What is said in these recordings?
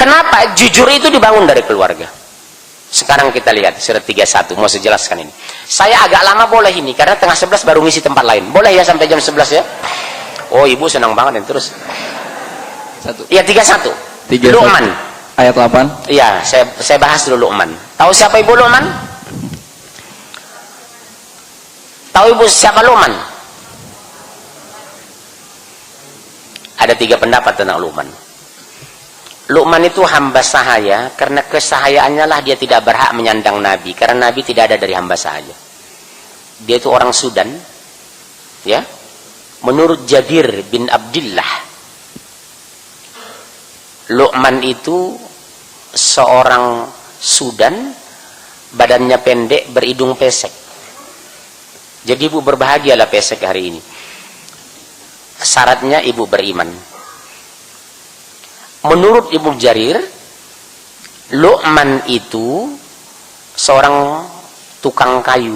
Kenapa jujur itu dibangun dari keluarga? Sekarang kita lihat surat 31, mau saya jelaskan ini. Saya agak lama boleh ini karena tengah 11 baru ngisi tempat lain. Boleh ya sampai jam 11 ya? Oh, ibu senang banget ini terus. Ya 31. Luqman. Ayat 8. Iya, saya bahas dulu Luqman. Tahu siapa ibu Luqman? Tahu ibu siapa Luqman? Ada 3 pendapat tentang Luqman. Luqman itu hamba sahaya, karena kesahayaannya lah dia tidak berhak menyandang Nabi, karena Nabi tidak ada dari hamba sahaya. Dia itu orang Sudan, ya. Menurut Jabir bin Abdullah, Luqman itu seorang Sudan, badannya pendek, berhidung pesek. Jadi ibu berbahagialah pesek hari ini. Syaratnya ibu beriman. Menurut Ibnu Jarir, Luqman itu seorang tukang kayu.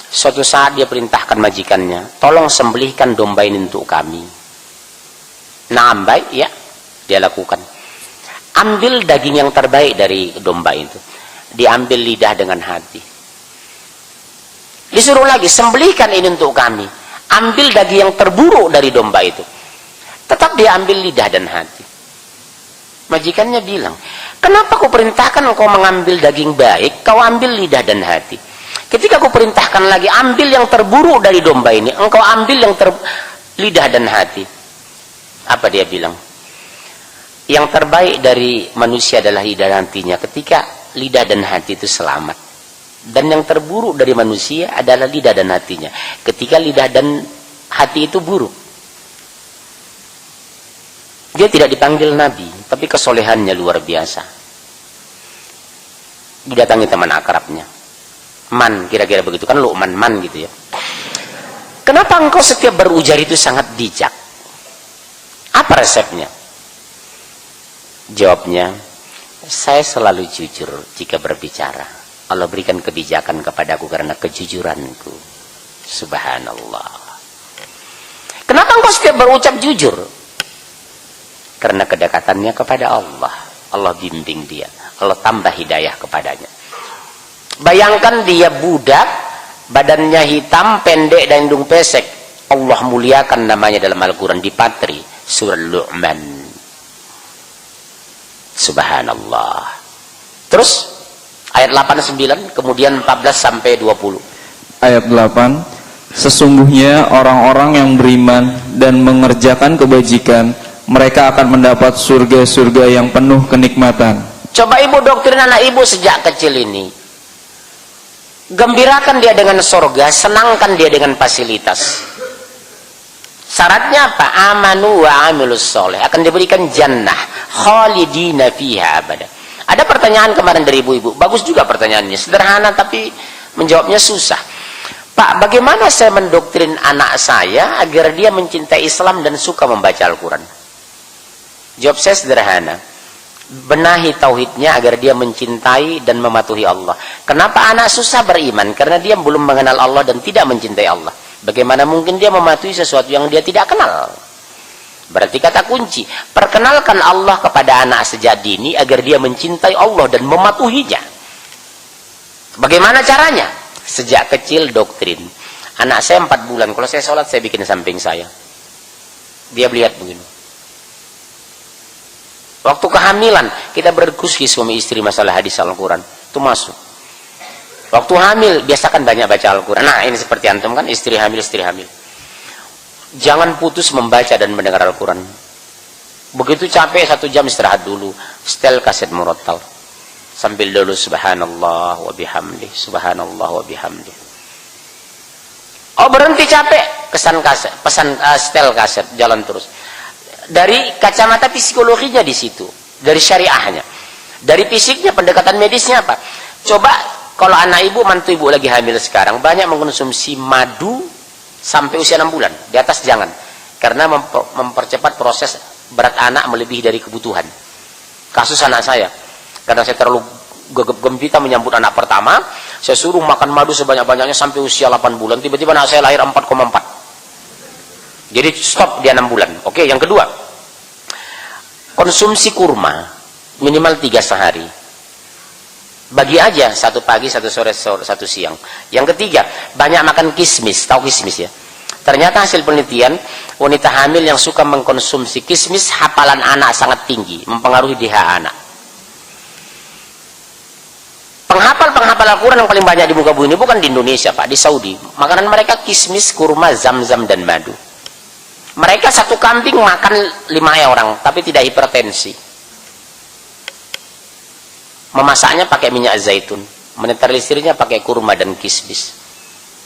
Suatu saat dia perintahkan majikannya, tolong sembelihkan domba ini untuk kami. Naam, baik, ya. Dia lakukan. Ambil daging yang terbaik dari domba itu. Diambil lidah dengan hati. Disuruh lagi, sembelihkan ini untuk kami. Ambil daging yang terburuk dari domba itu. Tetap dia ambil lidah dan hati. Majikannya bilang, kenapa kau perintahkan engkau mengambil daging baik, kau ambil lidah dan hati? Ketika kau perintahkan lagi, ambil yang terburuk dari domba ini, engkau ambil yang lidah dan hati. Apa dia bilang? Yang terbaik dari manusia adalah lidah dan hatinya. Ketika lidah dan hati itu selamat. Dan yang terburuk dari manusia adalah lidah dan hatinya. Ketika lidah dan hati itu buruk. Dia tidak dipanggil Nabi, tapi kesolehannya luar biasa. Didatangi teman akrabnya. Man, kira-kira begitu kan, Luqman, man gitu ya. Kenapa engkau setiap berujar itu sangat bijak? Apa resepnya? Jawabnya, saya selalu jujur jika berbicara. Allah berikan kebijakan kepadaku karena kejujuranku. Subhanallah. Kenapa engkau setiap berucap jujur? Karena kedekatannya kepada Allah. Allah bimbing dia. Allah tambah hidayah kepadanya. Bayangkan dia budak, badannya hitam, pendek, dan hidung pesek. Allah muliakan namanya dalam Al-Quran di Patri, surah Luqman. Subhanallah. Terus ayat 8-9, kemudian 14 sampai 20. Ayat 8. Sesungguhnya orang-orang yang beriman dan mengerjakan kebajikan, mereka akan mendapat surga-surga yang penuh kenikmatan. Coba ibu doktrin anak ibu sejak kecil ini. Gembirakan dia dengan surga, senangkan dia dengan fasilitas. Syaratnya apa? Amanu wa amilus soleh. Akan diberikan jannah. Khalidina fiha abada. Ada pertanyaan kemarin dari ibu-ibu. Bagus juga pertanyaannya. Sederhana tapi menjawabnya susah. Pak, bagaimana saya mendoktrin anak saya agar dia mencintai Islam dan suka membaca Al-Quran? Jawab saya sederhana. Benahi tauhidnya agar dia mencintai dan mematuhi Allah. Kenapa anak susah beriman? Karena dia belum mengenal Allah dan tidak mencintai Allah. Bagaimana mungkin dia mematuhi sesuatu yang dia tidak kenal? Berarti kata kunci, perkenalkan Allah kepada anak sejak dini agar dia mencintai Allah dan mematuhinya. Bagaimana caranya? Sejak kecil doktrin. Anak saya 4 bulan, kalau saya sholat saya bikin samping saya. Dia melihat begini. Waktu kehamilan, kita berdiskusi suami istri masalah hadis Al-Quran. Itu masuk. Waktu hamil, biasakan banyak baca Al-Quran. Nah, ini seperti antum kan, istri hamil. Jangan putus membaca dan mendengar Al-Quran. Begitu capek 1 jam istirahat dulu. Setel kaset murattal. Sambil dulu subhanallah wa bihamdih. Subhanallah wa bihamdih. Oh, berhenti capek. Setel kaset, jalan terus. Dari kacamata psikologinya di situ, dari syariahnya, dari fisiknya, pendekatan medisnya apa? Coba kalau anak ibu, mantu ibu lagi hamil sekarang, banyak mengkonsumsi madu sampai usia 6 bulan, di atas jangan, karena mempercepat proses berat anak melebihi dari kebutuhan. Kasus anak saya, karena saya terlalu gembira menyambut anak pertama, saya suruh makan madu sebanyak-banyaknya sampai usia 8 bulan, tiba-tiba anak saya lahir 4,4. Jadi stop dia 6 bulan. Oke, yang kedua, konsumsi kurma minimal 3 sehari. Bagi aja, 1 pagi, 1 sore, 1 siang. Yang ketiga, banyak makan kismis. Tahu kismis ya? Ternyata hasil penelitian, wanita hamil yang suka mengkonsumsi kismis, hafalan anak sangat tinggi, mempengaruhi DH anak. Penghafal Al-Quran yang paling banyak di muka bumi ini bukan di Indonesia, Pak, di Saudi. Makanan mereka kismis, kurma, zam-zam, dan madu. Mereka 1 kambing makan 5 orang, tapi tidak hipertensi. Memasaknya pakai minyak zaitun, menetar listriknya pakai kurma dan kismis.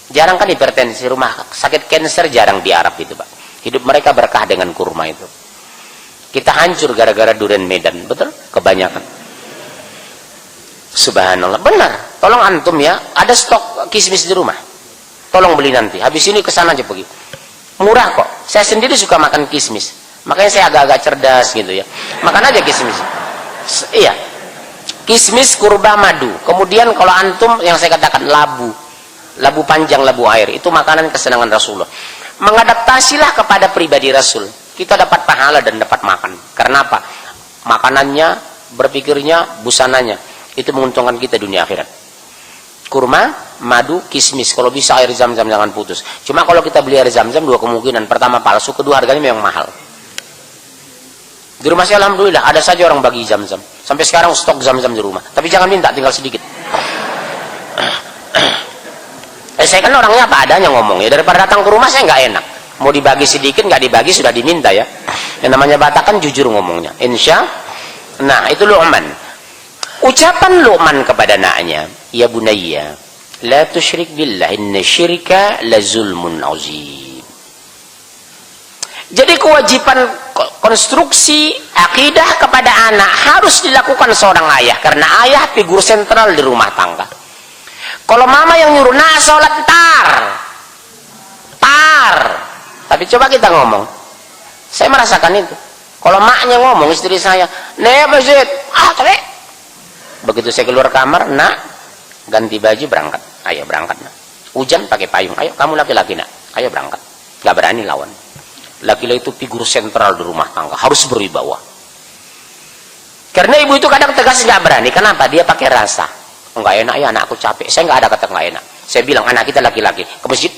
Jarang kan hipertensi, rumah sakit kanker jarang di Arab itu, Pak. Hidup mereka berkah dengan kurma itu. Kita hancur gara-gara durian Medan, betul? Kebanyakan. Subhanallah, benar. Tolong antum ya, ada stok kismis di rumah. Tolong beli nanti. Habis ini kesana aja pergi. Murah kok. Saya sendiri suka makan kismis. Makanya saya agak-agak cerdas gitu ya. Makan aja kismis. Iya. Kismis, kurma, madu. Kemudian kalau antum yang saya katakan labu panjang, labu air, itu makanan kesenangan Rasulullah. Mengadaptasilah kepada pribadi Rasul. Kita dapat pahala dan dapat makan. Karena apa? Makanannya, berpikirnya, busananya. Itu menguntungkan kita dunia akhirat. Kurma, madu, kismis. Kalau bisa air zam-zam jangan putus. Cuma kalau kita beli air zam-zam 2 kemungkinan. Pertama palsu, kedua harganya memang mahal. Di rumah saya alhamdulillah ada saja orang bagi zam-zam. Sampai sekarang stok zam-zam di rumah. Tapi jangan minta, tinggal sedikit. Saya kan orangnya apa adanya ngomong ya. Daripada datang ke rumah saya nggak enak. Mau dibagi sedikit, nggak dibagi sudah diminta ya. Yang namanya Batak kan jujur ngomongnya. Insya. Nah itu Luqman. Ucapan Luqman kepada anaknya, ya bunayya, la tusyrik billah, inna syirka la zulmun azim. Jadi kewajiban konstruksi akidah kepada anak harus dilakukan seorang ayah, karena ayah figur sentral di rumah tangga. Kalau mama yang nyuruh, nah sholat tar, tapi coba kita ngomong, saya merasakan itu. Kalau maknya ngomong istri saya, nih masjid, tadi. Begitu saya keluar kamar, nak, ganti baju berangkat, ayo berangkat nak. Hujan pakai payung, ayo kamu laki-laki nak, ayo berangkat. Gak berani lawan. Laki-laki itu figur sentral di rumah tangga, harus berwibawa. Karena ibu itu kadang tegas nggak berani. Kenapa? Dia pakai rasa. Nggak enak ya, anak aku capek. Saya nggak ada kata nggak enak. Saya bilang anak kita laki-laki ke masjid.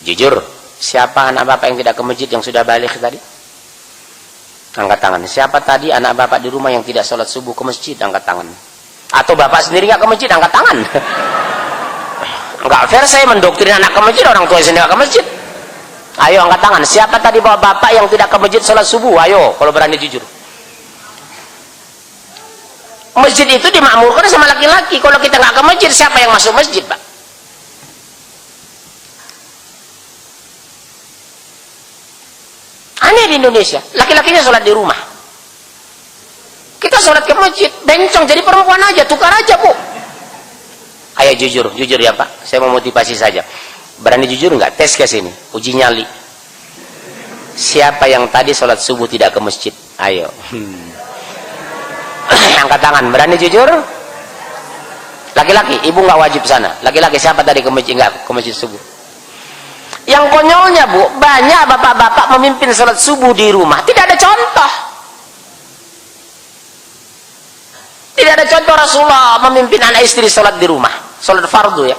Jujur, siapa anak bapak yang tidak ke masjid yang sudah balik tadi? Angkat tangan. Siapa tadi anak bapak di rumah yang tidak sholat subuh ke masjid? Angkat tangan. Atau bapak sendiri nggak ke masjid? Angkat tangan. Nggak fair saya mendoktrin anak ke masjid, orang tua sendiri nggak ke masjid. Ayo angkat tangan. Siapa tadi bapak yang tidak ke masjid sholat subuh? Ayo, kalau berani jujur. Masjid itu dimakmurkan sama laki-laki. Kalau kita nggak ke masjid, siapa yang masuk masjid, Pak? Aneh di Indonesia. Laki-lakinya sholat di rumah. Kita sholat ke masjid. Bencong, jadi perempuan aja. Tukar aja, Bu. Ayo jujur ya, Pak. Saya mau motivasi saja. Berani jujur nggak? Tes ke sini, uji nyali. Siapa yang tadi sholat subuh tidak ke masjid? Ayo. Angkat tangan. Berani jujur? Laki-laki, ibu nggak wajib sana. Laki-laki siapa tadi ke masjid nggak ke masjid subuh? Yang konyolnya, Bu, banyak bapak-bapak memimpin sholat subuh di rumah. Tidak ada contoh. Tidak ada contoh Rasulullah memimpin anak istri sholat di rumah, sholat fardu ya.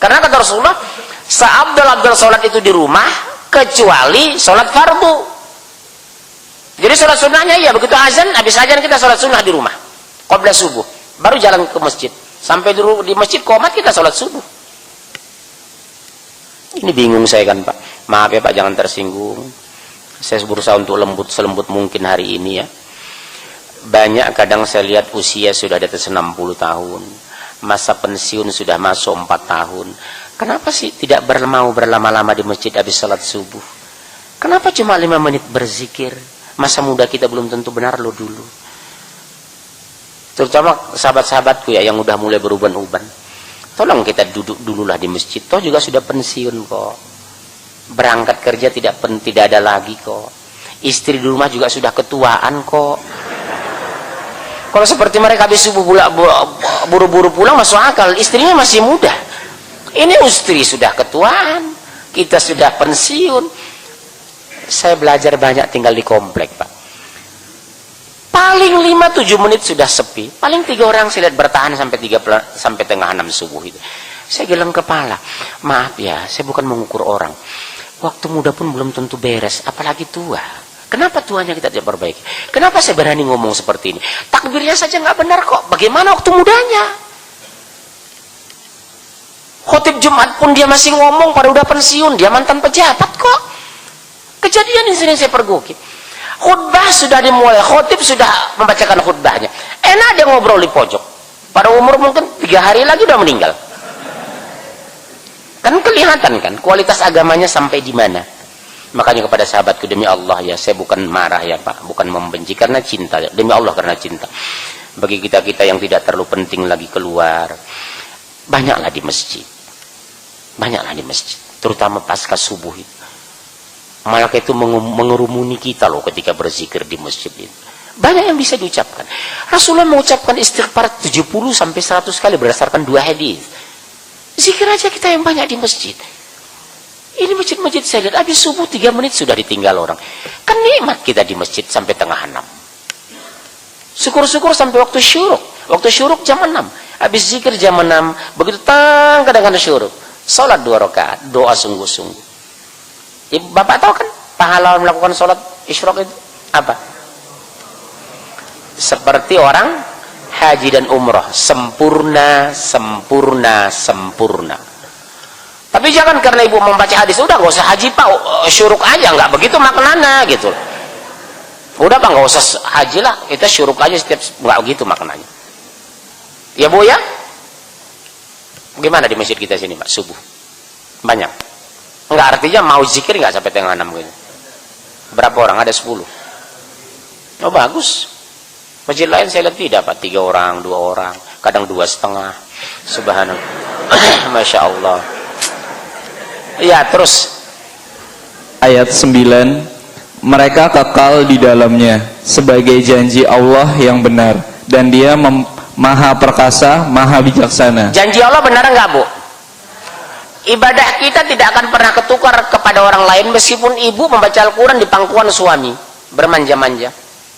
Karena kata Rasulullah, seabdal-abdal sholat itu di rumah, kecuali sholat fardu. Jadi sholat sunnahnya ya, begitu azan, habis azan kita sholat sunnah di rumah, qabla subuh, baru jalan ke masjid. Sampai di masjid qomat kita sholat subuh. Ini bingung saya kan, Pak. Maaf ya Pak, jangan tersinggung. Saya berusaha untuk selembut mungkin hari ini ya. Banyak kadang saya lihat usia sudah di atas 60 tahun. Masa pensiun sudah masuk 4 tahun. Kenapa sih tidak mau berlama-lama di masjid habis sholat subuh? Kenapa cuma 5 menit berzikir? Masa muda kita belum tentu benar lo dulu. Terutama sahabat-sahabatku ya yang udah mulai beruban-uban. Tolong kita duduk dululah di masjid. Toh juga sudah pensiun kok. Berangkat kerja tidak ada lagi kok. Istri di rumah juga sudah ketuaan kok. Kalau seperti mereka habis subuh buru-buru pulang masuk akal. Istrinya masih muda. Ini istri sudah ketuaan. Kita sudah pensiun. Saya belajar banyak tinggal di komplek, Pak. Paling 5-7 menit sudah sepi. Paling 3 orang saya lihat bertahan sampai tengah 6 subuh itu. Saya geleng kepala. Maaf ya, saya bukan mengukur orang. Waktu muda pun belum tentu beres, apalagi tua. Kenapa tuanya kita tidak perbaiki? Kenapa saya berani ngomong seperti ini? Takbirnya saja nggak benar kok. Bagaimana waktu mudanya? Khotib Jumat pun dia masih ngomong pada udah pensiun. Dia mantan pejabat kok. Kejadian ini sering saya pergoki. Khutbah sudah dimulai, khotib sudah membacakan khutbahnya. Enak dia ngobrol di pojok. Pada umur mungkin 3 hari lagi udah meninggal. Kan kelihatan kan kualitas agamanya sampai di mana. Makanya kepada sahabatku, demi Allah ya, saya bukan marah ya Pak, bukan membenci, karena cinta. Demi Allah karena cinta. Bagi kita-kita yang tidak terlalu penting lagi keluar, banyaklah di masjid. Banyaklah di masjid, terutama pasca subuh itu. Malaikat itu mengerumuni kita loh ketika berzikir di masjid itu. Banyak yang bisa diucapkan. Rasulullah mengucapkan istighfar 70 sampai 100 kali berdasarkan 2 hadis. Zikir aja kita yang banyak di masjid. Ini masjid-masjid saya lihat habis subuh 3 menit sudah ditinggal orang. Kan nikmat kita di masjid sampai tengah 6. Syukur-syukur sampai waktu syuruk. Waktu syuruk jam 6. Habis zikir jam 6. Begitu kadang-kadang syuruk. Salat 2 rakaat, doa sungguh-sungguh. Bapak tahu kan pahala melakukan sholat isyraq itu apa? Seperti orang haji dan umrah, sempurna, sempurna, sempurna. Tapi jangan karena ibu membaca hadis, udah nggak usah haji Pak, syuruk aja, nggak begitu maknanya gitu. Udah Pak, nggak usah haji lah, kita syuruk aja setiap, nggak begitu maknanya. Ya Bu ya? Gimana di masjid kita sini Pak, subuh? Banyak. Enggak, artinya mau zikir enggak sampai tengah 6 gitu. Berapa orang? Ada 10. Oh bagus. Masjid lain saya lihat tidak Pak, 3 orang, 2 orang, kadang 2,5. Subhanallah. Masya Allah. Ya terus. Ayat 9. Mereka kekal di dalamnya sebagai janji Allah yang benar, dan Dia maha perkasa, maha bijaksana. Janji Allah benar enggak Bu? Ibadah kita tidak akan pernah ketukar kepada orang lain meskipun ibu membaca Al-Quran di pangkuan suami bermanja-manja.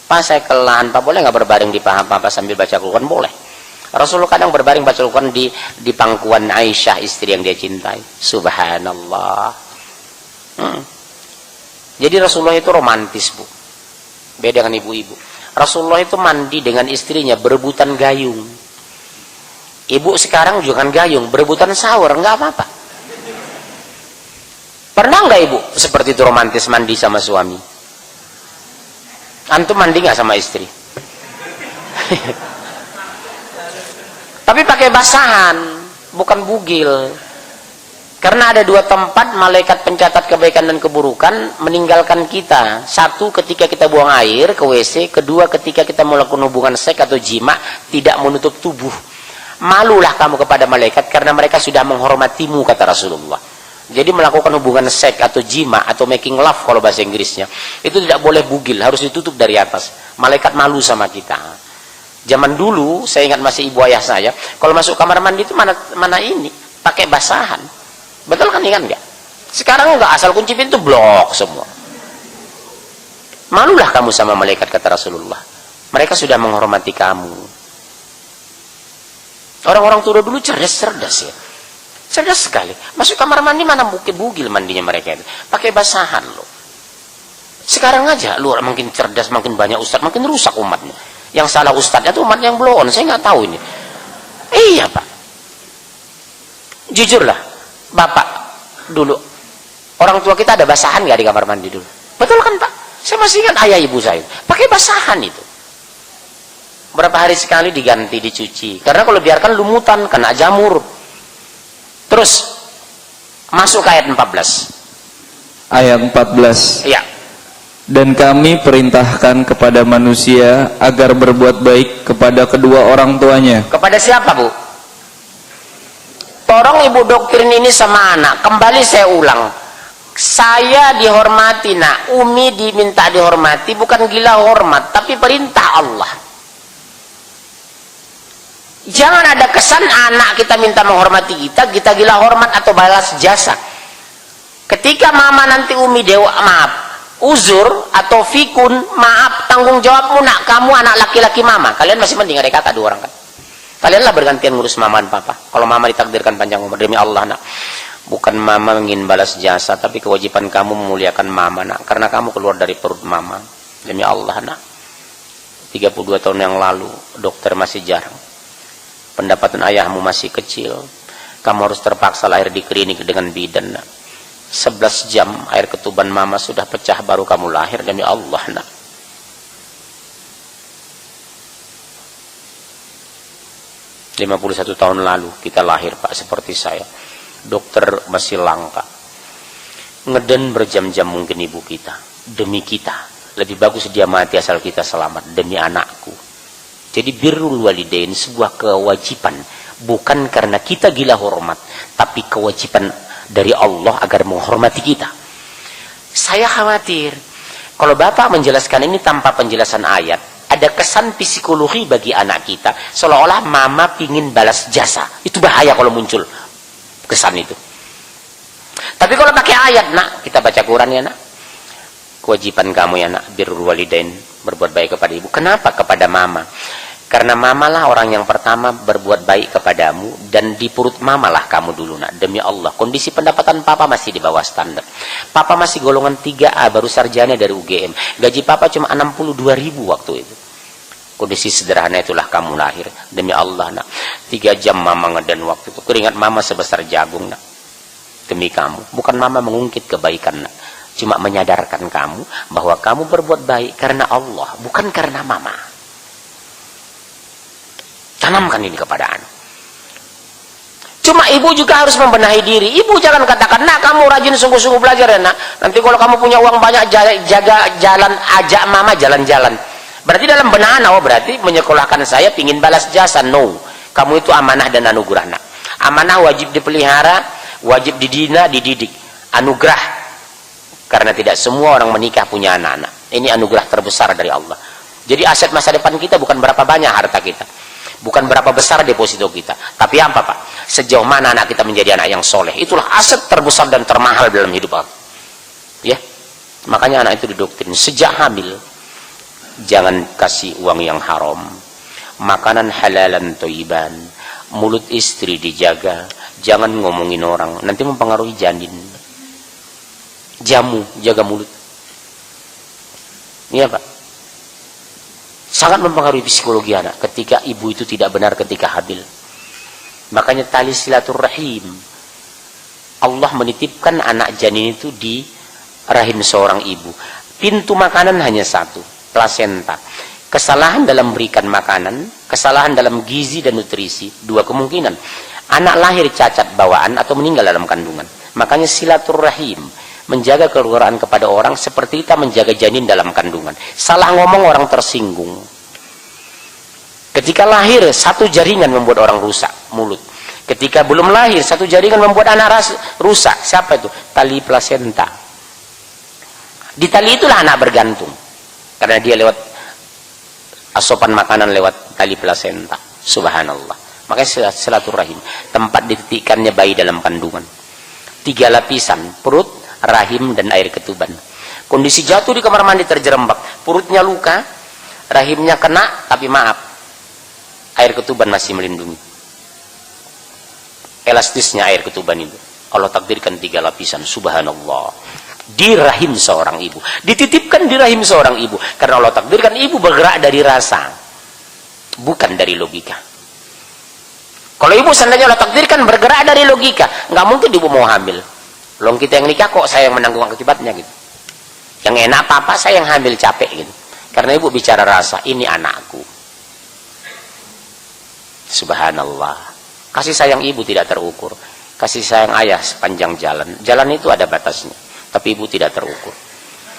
Pak saya kelelahan, Pak boleh nggak berbaring di paha Papa sambil baca Al-Quran? Boleh. Rasulullah kadang berbaring baca Al-Quran di pangkuan Aisyah, istri yang dia cintai. Subhanallah. Jadi Rasulullah itu romantis Bu, beda dengan ibu-ibu. Rasulullah itu mandi dengan istrinya berebutan gayung. Ibu sekarang jangan gayung, berebutan shower, nggak apa-apa. Pernah nggak ibu seperti itu romantis mandi sama suami? Antum mandi nggak sama istri? Tapi pakai basahan, bukan bugil. Karena ada 2 tempat malaikat pencatat kebaikan dan keburukan meninggalkan kita. 1 ketika kita buang air ke WC, kedua ketika kita melakukan hubungan seks atau jima tidak menutup tubuh. Malulah kamu kepada malaikat karena mereka sudah menghormatimu, kata Rasulullah. Jadi melakukan hubungan seks atau jima atau making love kalau bahasa Inggrisnya itu tidak boleh bugil, harus ditutup dari atas. Malaikat malu sama kita. Zaman dulu saya ingat masih ibu ayah saya, kalau masuk kamar mandi itu mana ini pakai basahan. Betul kan, ingat nggak? Sekarang nggak, asal kunci pintu blok semua. Malulah kamu sama malaikat, kata Rasulullah. Mereka sudah menghormati kamu. Orang-orang tua dulu cerdas ya. Cerdas sekali. Masuk kamar mandi mana mungkin bugil mandinya mereka itu. Pakai basahan loh. Sekarang aja luar makin cerdas, makin banyak ustadz, makin rusak umatnya. Yang salah ustadznya itu umat yang blow on. Saya nggak tahu ini. Iya Pak. Jujurlah, Bapak dulu orang tua kita ada basahan nggak di kamar mandi dulu? Betul kan Pak? Saya masih ingat ayah ibu saya pakai basahan itu. Berapa hari sekali diganti, dicuci. Karena kalau biarkan lumutan, kena jamur. Terus masuk ke ayat 14. Ayat 14. Iya. Dan kami perintahkan kepada manusia agar berbuat baik kepada kedua orang tuanya. Kepada siapa Bu? Tolong ibu doktrin ini sama anak. Kembali saya ulang. Saya dihormati nak. Umi diminta dihormati. Bukan gila hormat. Tapi perintah Allah. Jangan ada kesan anak kita minta menghormati kita gila hormat atau balas jasa. Ketika mama nanti Umi uzur atau fikun, maaf, tanggung jawabmu nak, kamu anak laki-laki mama. Kalian masih mending ada kata 2 orang kan. Kalianlah bergantian ngurus mama dan papa. Kalau mama ditakdirkan panjang umur, demi Allah nak, bukan mama ingin balas jasa, tapi kewajiban kamu memuliakan mama nak, karena kamu keluar dari perut mama. Demi Allah nak, 32 tahun yang lalu dokter masih jarang, pendapatan ayahmu masih kecil, kamu harus terpaksa lahir di klinik dengan bidan nak. 11 jam air ketuban mama sudah pecah baru kamu lahir. Demi Allah nak, 51 tahun lalu kita lahir pak, seperti saya, dokter masih langka, ngeden berjam-jam mungkin ibu kita. Demi kita, lebih bagus dia mati asal kita selamat, demi anakku. Jadi birrul walidain sebuah kewajiban, bukan karena kita gila hormat, tapi kewajiban dari Allah agar menghormati kita. Saya khawatir kalau Bapak menjelaskan ini tanpa penjelasan ayat, ada kesan psikologi bagi anak kita seolah-olah mama pingin balas jasa. Itu bahaya kalau muncul kesan itu. Tapi kalau pakai ayat nak, kita baca Quran ya nak, kewajiban kamu ya nak, birrul walidain, berbuat baik kepada ibu. Kenapa kepada mama? Karena mamalah orang yang pertama berbuat baik kepadamu, dan di perut mamalah kamu dulu nak. Demi Allah, kondisi pendapatan papa masih di bawah standar. Papa masih golongan 3A, baru sarjana dari UGM. Gaji papa cuma 62.000 waktu itu. Kondisi sederhana itulah kamu lahir. Demi Allah nak, 3 jam mama ngeden waktu itu, keringat mama sebesar jagung nak. Demi kamu, bukan mama mengungkit kebaikan nak, cuma menyadarkan kamu bahwa kamu berbuat baik karena Allah, bukan karena mama. Tanamkan ini kepada anak. Cuma ibu juga harus membenahi diri. Ibu jangan katakan, nak kamu rajin sungguh-sungguh belajar ya nak, nanti kalau kamu punya uang banyak jaga jalan, ajak mama jalan-jalan. Berarti dalam benak anak, oh berarti menyekolahkan saya pingin balas jasa. No, kamu itu amanah dan anugerah nak. Amanah wajib dipelihara, wajib didina, dididik. Anugerah, karena tidak semua orang menikah punya anak-anak. Ini anugerah terbesar dari Allah. Jadi aset masa depan kita bukan berapa banyak harta kita, bukan berapa besar deposito kita, tapi apa pak? Sejauh mana anak kita menjadi anak yang soleh. Itulah aset terbesar dan termahal dalam hidup aku. Ya, makanya anak itu didoktrin sejak hamil, jangan kasih uang yang haram, makanan halalan thayyiban, mulut istri dijaga, jangan ngomongin orang, nanti mempengaruhi janin. Jamu, jaga mulut. Iya pak, sangat mempengaruhi psikologi anak ketika ibu itu tidak benar ketika hamil. Makanya tali silaturahim, Allah menitipkan anak janin itu di rahim seorang ibu. Pintu makanan hanya satu, plasenta. Kesalahan dalam berikan makanan, kesalahan dalam gizi dan nutrisi, 2 kemungkinan. Anak lahir cacat bawaan atau meninggal dalam kandungan. Makanya silaturahim, menjaga keluargaan kepada orang seperti kita menjaga janin dalam kandungan. Salah ngomong orang tersinggung. Ketika lahir, satu jaringan membuat orang rusak, mulut. Ketika belum lahir, satu jaringan membuat anak rusak. Siapa itu? Tali plasenta. Di tali itulah anak bergantung, karena dia lewat asupan makanan lewat tali plasenta. Subhanallah. Makanya silaturahim, tempat dititikkannya bayi dalam kandungan. 3 lapisan, perut, rahim, dan air ketuban. Kondisi jatuh di kamar mandi terjerembab, perutnya luka, rahimnya kena, tapi maaf, air ketuban masih melindungi. Elastisnya air ketuban itu Allah takdirkan 3 lapisan. Subhanallah. Di rahim seorang ibu, dititipkan di rahim seorang ibu, karena Allah takdirkan ibu bergerak dari rasa, bukan dari logika. Kalau ibu seandainya Allah takdirkan bergerak dari logika, nggak mungkin ibu mau hamil. Long kita yang nikah kok saya yang menanggung akibatnya gitu. Yang enak apa saya yang hamil capek gitu. Karena ibu bicara rasa, ini anakku. Subhanallah. Kasih sayang ibu tidak terukur. Kasih sayang ayah sepanjang jalan. Jalan itu ada batasnya, tapi ibu tidak terukur.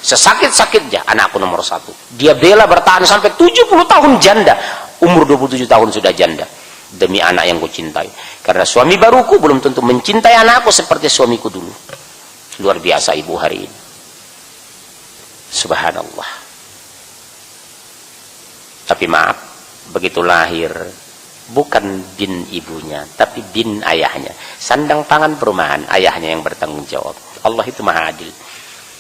Sesakit-sakitnya anakku nomor 1. Dia bela bertahan sampai 70 tahun janda. Umur 27 tahun sudah janda. Demi anak yang kucintai. Karena suami baruku belum tentu mencintai anakku seperti suamiku dulu. Luar biasa ibu hari ini. Subhanallah. Tapi maaf, begitu lahir, bukan bin ibunya, tapi bin ayahnya. Sandang pangan perumahan, ayahnya yang bertanggung jawab. Allah itu maha adil.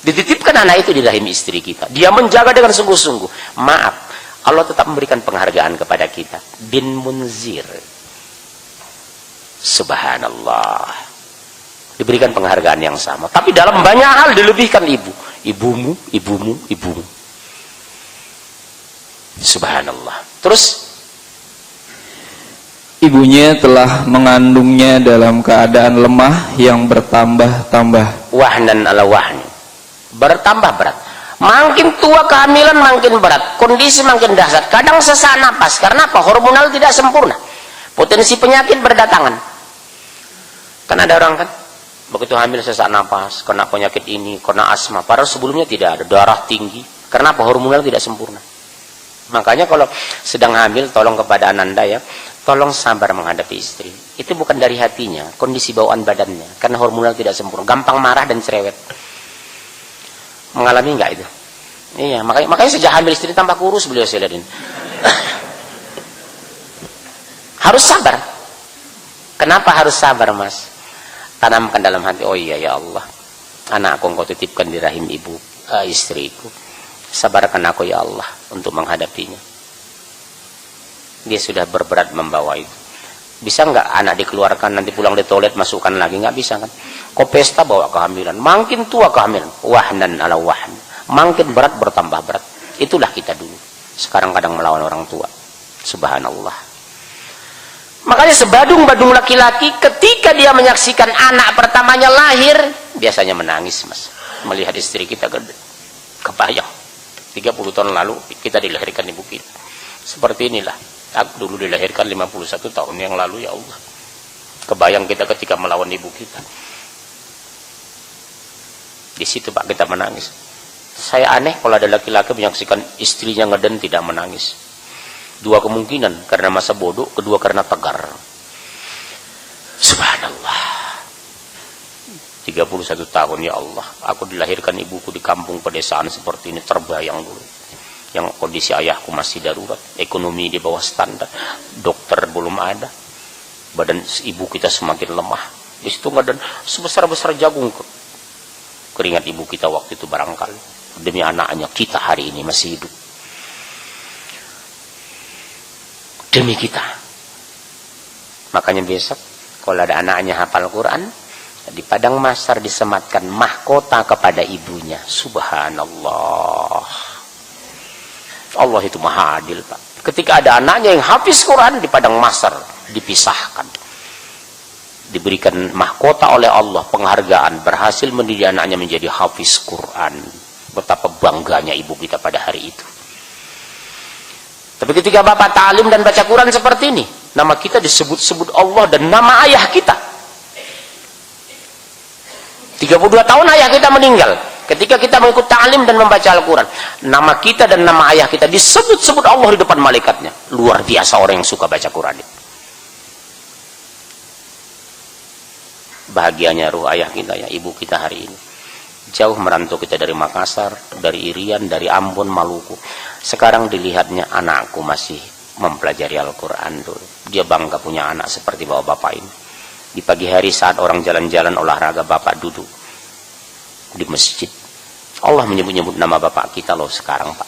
Dititipkan anak itu di rahim istri kita. Dia menjaga dengan sungguh-sungguh. Maaf, Allah tetap memberikan penghargaan kepada kita. Bin Munzir. Subhanallah. Diberikan penghargaan yang sama. Tapi dalam banyak hal dilebihkan ibu. Ibumu, ibumu, ibumu. Subhanallah. Terus ibunya telah mengandungnya dalam keadaan lemah yang bertambah-tambah. Wahnan ala wahni. Bertambah berat. Makin tua kehamilan makin berat. Kondisi makin dahsyat. Kadang sesak napas. Karena apa? Hormonal tidak sempurna. Potensi penyakit berdatangan. Kan ada orang kan, begitu hamil sesak napas, kena penyakit ini, kena asma. Padahal sebelumnya tidak ada. Darah tinggi. Karena apa? Hormonal tidak sempurna. Makanya kalau sedang hamil, tolong kepada ananda ya, tolong sabar menghadapi istri. Itu bukan dari hatinya, kondisi bawaan badannya. Karena hormonal tidak sempurna, gampang marah dan cerewet. Mengalami enggak itu? Iya, makanya sejak hamil istri tambah kurus beliau saya lihat ini. Harus sabar. Kenapa harus sabar, Mas? Tanamkan dalam hati, oh iya ya Allah, anakku engkau titipkan di rahim ibu, istriku. Sabarkan aku ya Allah untuk menghadapinya. Dia sudah berberat membawa itu. Bisa nggak anak dikeluarkan nanti pulang di toilet masukkan lagi? Nggak bisa kan? Kau pesta bawa kehamilan, makin tua kehamilan, wahnan ala wahn, makin berat bertambah berat. Itulah kita dulu. Sekarang kadang melawan orang tua. Subhanallah. Makanya sebadung-badung laki-laki ketika dia menyaksikan anak pertamanya lahir, biasanya menangis, Mas. Melihat istri kita kebayang. 30 tahun lalu kita dilahirkan ibu kita. Seperti inilah. Aku dulu dilahirkan 51 tahun yang lalu, ya Allah. Kebayang kita ketika melawan ibu kita. Di situ Pak kita menangis. Saya aneh kalau ada laki-laki menyaksikan istrinya ngeden tidak menangis. Dua kemungkinan, karena masa bodoh, kedua karena tegar. Subhanallah. 31 tahun ya Allah, aku dilahirkan ibuku di kampung pedesaan seperti ini, terbayang dulu. Yang kondisi ayahku masih darurat, ekonomi di bawah standar, dokter belum ada, badan ibu kita semakin lemah. Di situ nggak ada sebesar-besar jagung keringat ibu kita waktu itu barangkali demi anaknya kita hari ini masih hidup. Demi kita. Makanya besok kalau ada anaknya hafal Quran, di padang mahsyar disematkan mahkota kepada ibunya. Subhanallah. Allah itu maha adil, Pak. Ketika ada anaknya yang hafiz Quran, di padang mahsyar dipisahkan. Diberikan mahkota oleh Allah, penghargaan, berhasil mendidik anaknya menjadi hafiz Quran. Betapa bangganya ibu kita pada hari itu. Tapi ketika Bapak ta'lim dan baca Quran seperti ini, nama kita disebut-sebut Allah dan nama ayah kita. 32 tahun ayah kita meninggal. Ketika kita mengikut ta'lim dan membaca Al-Quran, nama kita dan nama ayah kita disebut-sebut Allah di depan malaikatnya. Luar biasa orang yang suka baca Quran. Bahagianya ruh ayah kita, ya ibu kita hari ini. Jauh merantau kita dari Makassar, dari Irian, dari Ambon, Maluku. Sekarang dilihatnya anakku masih mempelajari Al-Quran dulu. Dia bangga punya anak seperti bapak ini. Di pagi hari saat orang jalan-jalan olahraga, bapak duduk di masjid. Allah menyebut-nyebut nama bapak kita loh sekarang, Pak.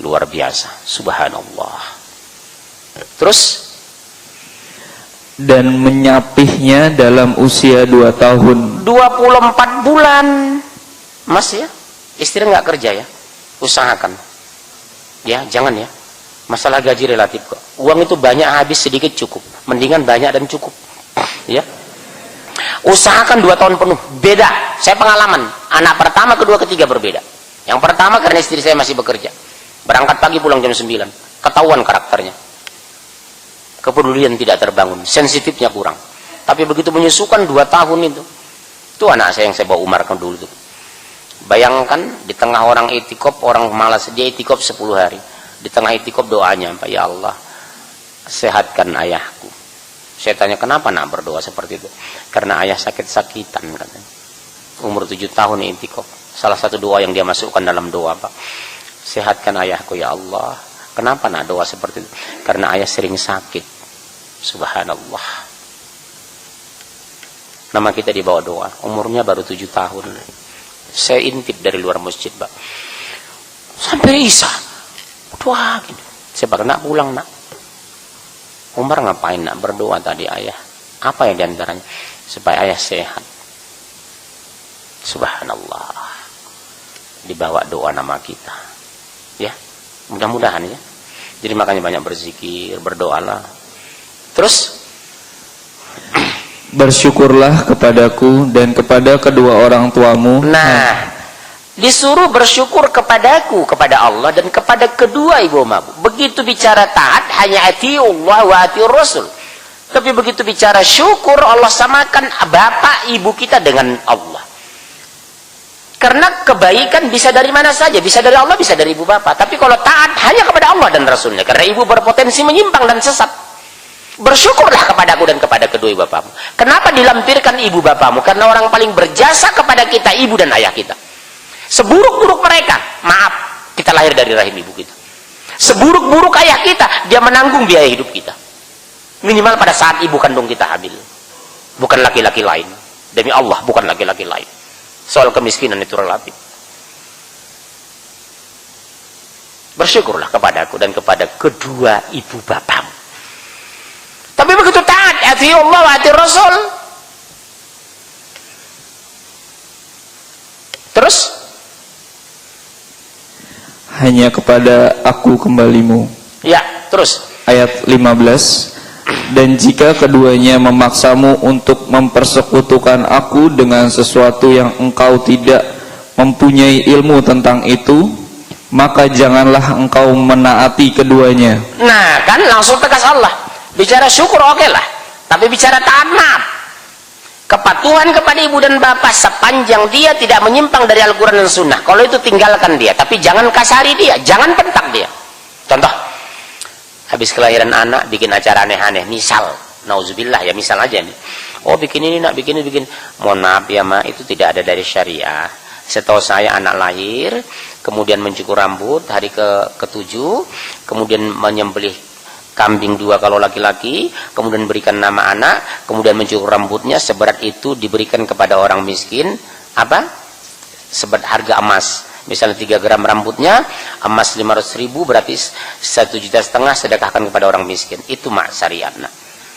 Luar biasa. Subhanallah. Terus dan menyapihnya dalam usia 2 tahun. 24 bulan. Mas ya, istri nggak kerja ya, usahakan. Ya, jangan ya. Masalah gaji relatif kok. Uang itu banyak habis sedikit cukup. Mendingan banyak dan cukup. Ya. Usahakan 2 tahun penuh. Beda. Saya pengalaman. Anak pertama, kedua, ketiga berbeda. Yang pertama karena istri saya masih bekerja. Berangkat pagi pulang jam 9. Ketahuan karakternya. Kepedulian tidak terbangun. Sensitifnya kurang. Tapi begitu menyusukan 2 tahun itu. Itu anak saya yang saya bawa umarkan dulu itu. Bayangkan di tengah orang itikop, orang malas, dia itikop 10 hari. Di tengah itikop doanya, Pak, ya Allah, sehatkan ayahku. Saya tanya, kenapa nak berdoa seperti itu? Karena ayah sakit-sakitan katanya. Umur 7 tahun itikop. Salah satu doa yang dia masukkan dalam doa, Pak, sehatkan ayahku ya Allah. Kenapa nak doa seperti itu? Karena ayah sering sakit. Subhanallah. Nama kita dibawa doa. Umurnya baru 7 tahun. Saya intip dari luar masjid, Pak. Sampai Isya. Wah, gitu. Saya bakal nak pulang, nak. Umar ngapain nak berdoa tadi ayah? Apa yang diantaranya? Supaya ayah sehat. Subhanallah. Dibawa doa nama kita. Ya, mudah-mudahan ya. Jadi makanya banyak berzikir, berdoalah. Terus bersyukurlah kepadaku dan kepada kedua orang tuamu. Nah, disuruh bersyukur kepadaku, kepada Allah dan kepada kedua ibu bapakmu. Begitu bicara taat hanya atiullah wa atiur rasul. Tapi begitu bicara syukur, Allah samakan bapak ibu kita dengan Allah. Karena kebaikan bisa dari mana saja, bisa dari Allah, bisa dari ibu bapak. Tapi kalau taat hanya kepada Allah dan Rasulnya, karena ibu berpotensi menyimpang dan sesat. Bersyukurlah kepadaku dan kepada kedua ibu bapakmu. Kenapa dilampirkan ibu bapakmu? Karena orang paling berjasa kepada kita ibu dan ayah kita. Seburuk-buruk mereka, maaf, kita lahir dari rahim ibu kita. Seburuk-buruk ayah kita, dia menanggung biaya hidup kita. Minimal pada saat ibu kandung kita hamil. Bukan laki-laki lain. Demi Allah, bukan laki-laki lain. Soal kemiskinan itu relatif. Bersyukurlah kepadaku dan kepada kedua ibu bapakmu. Tapi begitu taat, ati Allah wa ati Rasul. Terus hanya kepada aku kembalimu. Ya, terus Ayat 15. Dan jika keduanya memaksamu untuk mempersekutukan aku dengan sesuatu yang engkau tidak mempunyai ilmu tentang itu, maka janganlah engkau menaati keduanya. nah kan langsung tegas Allah. Bicara syukur oke lah, tapi bicara taat maaf. Kepatuhan kepada ibu dan bapak sepanjang dia tidak menyimpang dari Al-Quran dan Sunnah. Kalau itu tinggalkan dia, tapi jangan kasari dia, jangan pentak dia. Contoh, habis kelahiran anak bikin acara aneh-aneh, misal, nauzubillah ya, misal aja nih. Oh bikin ini nak, bikin ini, bikin. Mohon maaf ya ma, itu tidak ada dari syariah. Setahu saya anak lahir, kemudian mencukur rambut hari ke-7, kemudian menyembelih kambing 2 kalau laki-laki, kemudian berikan nama anak, kemudian mencukur rambutnya, seberat itu diberikan kepada orang miskin, apa? Seberat harga emas. Misalnya 3 gram rambutnya, emas 500.000, berarti 1,5 juta sedekahkan kepada orang miskin. Itu mak syariat. Nah,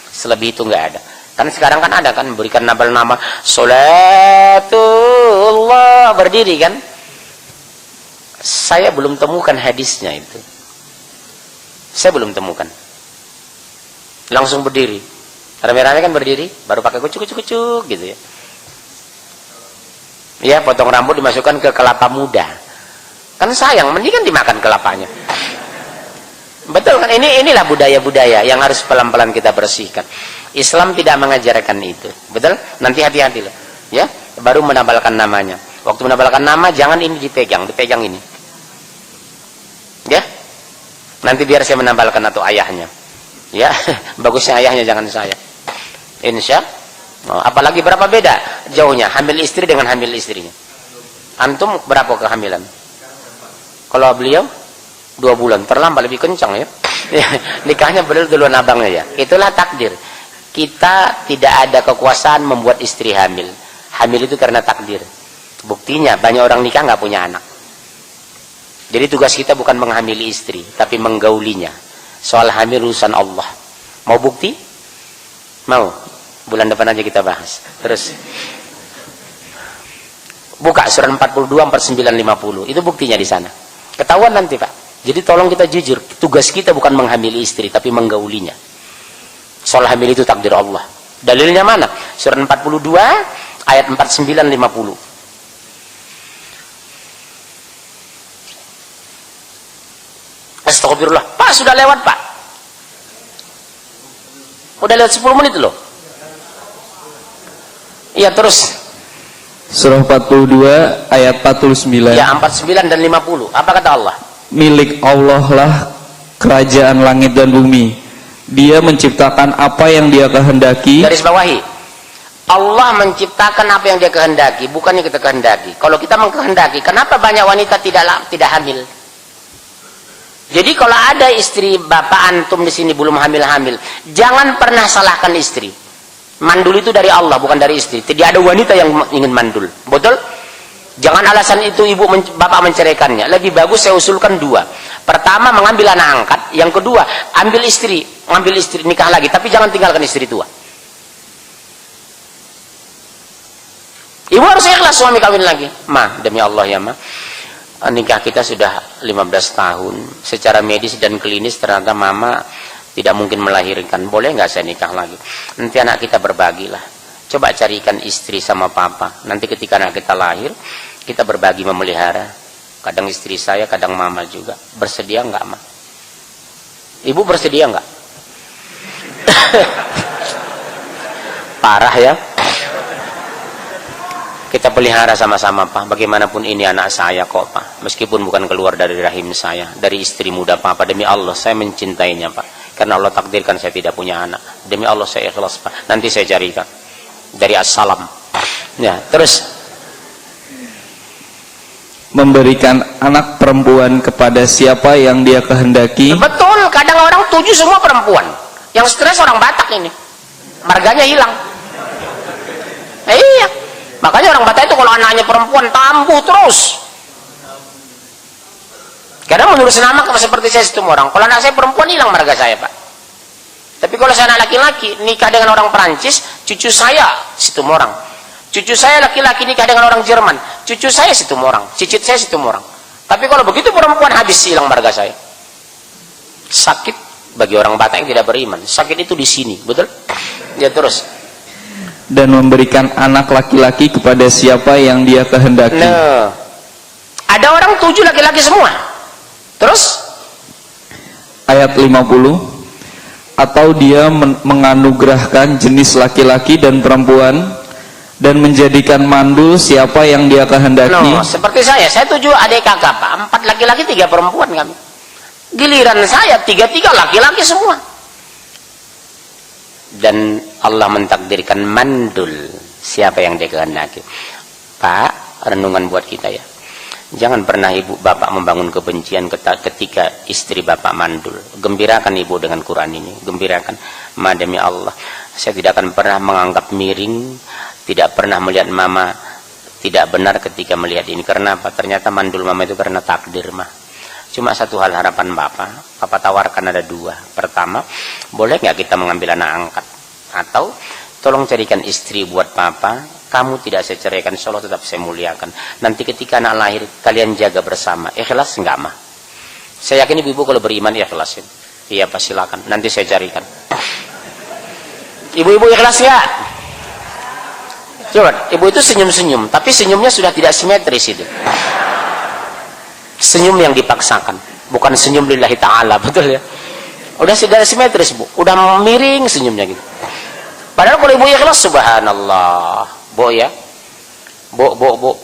selebih itu nggak ada. Kan sekarang kan ada kan, berikan nama Salatullah, berdiri kan. Saya belum temukan hadisnya itu. Saya belum temukan. Langsung berdiri. Rame-rame kan berdiri, baru pakai kucuk-kucuk gitu ya. Ya, potong rambut dimasukkan ke kelapa muda. Kan sayang, mendingan dimakan kelapanya. Betul kan? Inilah budaya-budaya yang harus pelan-pelan kita bersihkan. Islam tidak mengajarkan itu. Betul? Nanti hati-hati loh. Ya, baru menabalkan namanya. Waktu menabalkan nama jangan ini dipegang ini. Ya. Nanti biar saya menabalkan atau ayahnya. Ya, bagusnya ayahnya jangan saya. Insya. Oh, apalagi berapa beda jauhnya hamil istri dengan hamil istrinya? Antum berapa kehamilan? Kalau beliau 2 bulan, terlambat lebih kencang ya. Nikahnya beliau duluan abangnya ya. Itulah takdir. Kita tidak ada kekuasaan membuat istri hamil. Hamil itu karena takdir. Buktinya banyak orang nikah nggak punya anak. Jadi tugas kita bukan menghamili istri, tapi menggaulinya. Soal hamil urusan Allah. Mau bukti? Mau? Bulan depan aja kita bahas. Terus buka surah 42, 49, 50. Itu buktinya di sana. Ketahuan nanti Pak. Jadi tolong kita jujur. Tugas kita bukan menghamili istri, tapi menggaulinya. Soal hamil itu takdir Allah. Dalilnya mana? Surah 42, ayat 49, 50. Astagfirullah. Pak, sudah lewat Pak. Udah lewat 10 menit loh. Iya terus. Surah 42 ayat 49. Ya 49 dan 50. Apa kata Allah? Milik Allah lah kerajaan langit dan bumi. Dia menciptakan apa yang dia kehendaki. Garis bawahi. Allah menciptakan apa yang dia kehendaki, bukannya kita kehendaki. Kalau kita mengkehendaki, kenapa banyak wanita tidak hamil? Jadi kalau ada istri bapak antum di sini belum hamil-hamil, jangan pernah salahkan istri. Mandul itu dari Allah, bukan dari istri. Tidak ada wanita yang ingin mandul. Betul? Jangan alasan itu bapak menceraikannya. Lebih bagus saya usulkan dua. Pertama, mengambil anak angkat. Yang kedua, ambil istri, nikah lagi, tapi jangan tinggalkan istri tua. Ibu harus ikhlas suami kawin lagi. Ma, demi Allah ya ma, nikah kita sudah 15 tahun. Secara medis dan klinis ternyata mama tidak mungkin melahirkan. Boleh nggak saya nikah lagi? Nanti anak kita berbagilah. Coba carikan istri sama papa. Nanti ketika anak kita lahir, kita berbagi memelihara. Kadang istri saya, kadang mama juga. Bersedia nggak ma? Ibu bersedia nggak? Parah ya. Kita pelihara sama-sama Pak. Bagaimanapun ini anak saya kok Pak. Meskipun bukan keluar dari rahim saya, dari istri muda Papa. Demi Allah saya mencintainya Pak. Karena Allah takdirkan saya tidak punya anak. Demi Allah saya ikhlas Pak. Nanti saya carikan dari assalam. Ya, terus memberikan anak perempuan kepada siapa yang dia kehendaki. Betul, kadang orang tuju semua perempuan. Yang stres orang Batak ini. Marganya hilang. Iya. Makanya orang Batak itu kalau anaknya perempuan tambuh terus. Kadang menurut nama seperti saya situ orang. Kalau anak saya perempuan hilang marga saya Pak. Tapi kalau saya anak laki-laki nikah dengan orang Perancis, cucu saya situ orang. Cucu saya laki-laki nikah dengan orang Jerman, cucu saya situ orang. Cicit saya situ orang. Tapi kalau begitu perempuan habis hilang marga saya. Sakit bagi orang Batak yang tidak beriman. Sakit itu di sini, betul? Ya terus. Dan memberikan anak laki-laki kepada siapa yang dia kehendaki. Nah, ada orang 7 laki-laki semua. Terus ayat 50, atau dia menganugerahkan jenis laki-laki dan perempuan dan menjadikan mandul siapa yang dia kehendaki. No, seperti saya 7 adik kakak Pak, 4 laki-laki 3 perempuan kami. Giliran saya 3 laki-laki semua. Dan Allah mentakdirkan mandul siapa yang dia kehendaki. Pak, renungan buat kita ya. Jangan pernah ibu bapak membangun kebencian ketika istri bapak mandul. Gembirakan ibu dengan Quran ini. Gembirakan. Ma, demi Allah, saya tidak akan pernah menganggap miring, tidak pernah melihat mama tidak benar ketika melihat ini. Karena apa? Ternyata mandul mama itu karena takdir mah. Cuma satu hal harapan bapak tawarkan ada 2. Pertama, boleh nggak kita mengambil anak angkat? Atau tolong carikan istri buat papa, kamu tidak saya ceraikan, insya Allah tetap saya muliakan. Nanti ketika anak lahir kalian jaga bersama. Ikhlas nggak mah? Saya yakin ibu kalau beriman ikhlasin. Iya Pak, silakan, nanti saya carikan. Ibu-ibu ikhlas nggak? Coba, ibu itu senyum-senyum, tapi senyumnya sudah tidak simetris itu. Senyum yang dipaksakan, bukan senyum lillahi ta'ala, betul ya? Udah tidak simetris Bu, udah miring senyumnya gitu. Padahal kalau ibu ikhlas, subhanallah, Bu ya, Bu.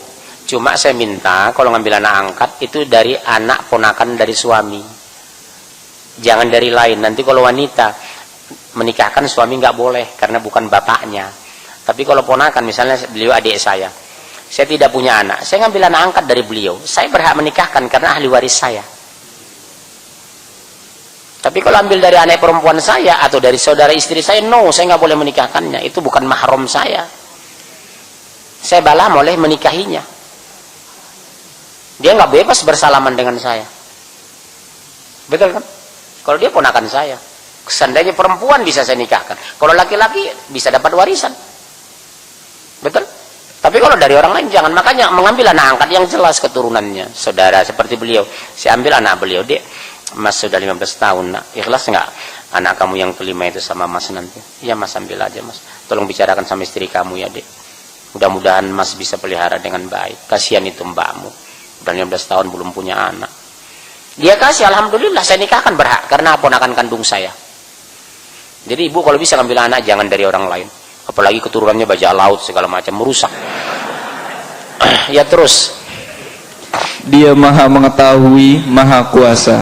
Cuma saya minta kalau ngambil anak angkat itu dari anak ponakan dari suami, jangan dari lain. Nanti kalau wanita menikahkan suami nggak boleh karena bukan bapaknya. Tapi kalau ponakan, misalnya beliau adik saya tidak punya anak, saya ngambil anak angkat dari beliau, saya berhak menikahkan karena ahli waris saya. Tapi kalau ambil dari anak perempuan saya atau dari saudara istri saya, no, saya nggak boleh menikahkannya. Itu bukan mahram saya. Saya balah boleh menikahinya. Dia nggak bebas bersalaman dengan saya. Betul kan? Kalau dia ponakan saya, seandainya perempuan bisa saya nikahkan. Kalau laki-laki bisa dapat warisan. Betul? Tapi kalau dari orang lain jangan. Makanya mengambil anak angkat yang jelas keturunannya. Saudara seperti beliau, saya ambil anak beliau, Dek, Mas sudah 15 tahun, nak. Ikhlas nggak anak kamu yang kelima itu sama Mas nanti? Ya Mas, ambil aja Mas. Tolong bicarakan sama istri kamu ya Dek. Mudah-mudahan Mas bisa pelihara dengan baik. Kasihan itu mbakmu, udah 15 tahun belum punya anak. Dia kasih, alhamdulillah saya nikahkan, berhak karena ponakan kandung saya. Jadi ibu kalau bisa ngambil anak jangan dari orang lain. Apalagi keturunannya bajak laut segala macam, merusak. Ya terus. Dia maha mengetahui, maha kuasa.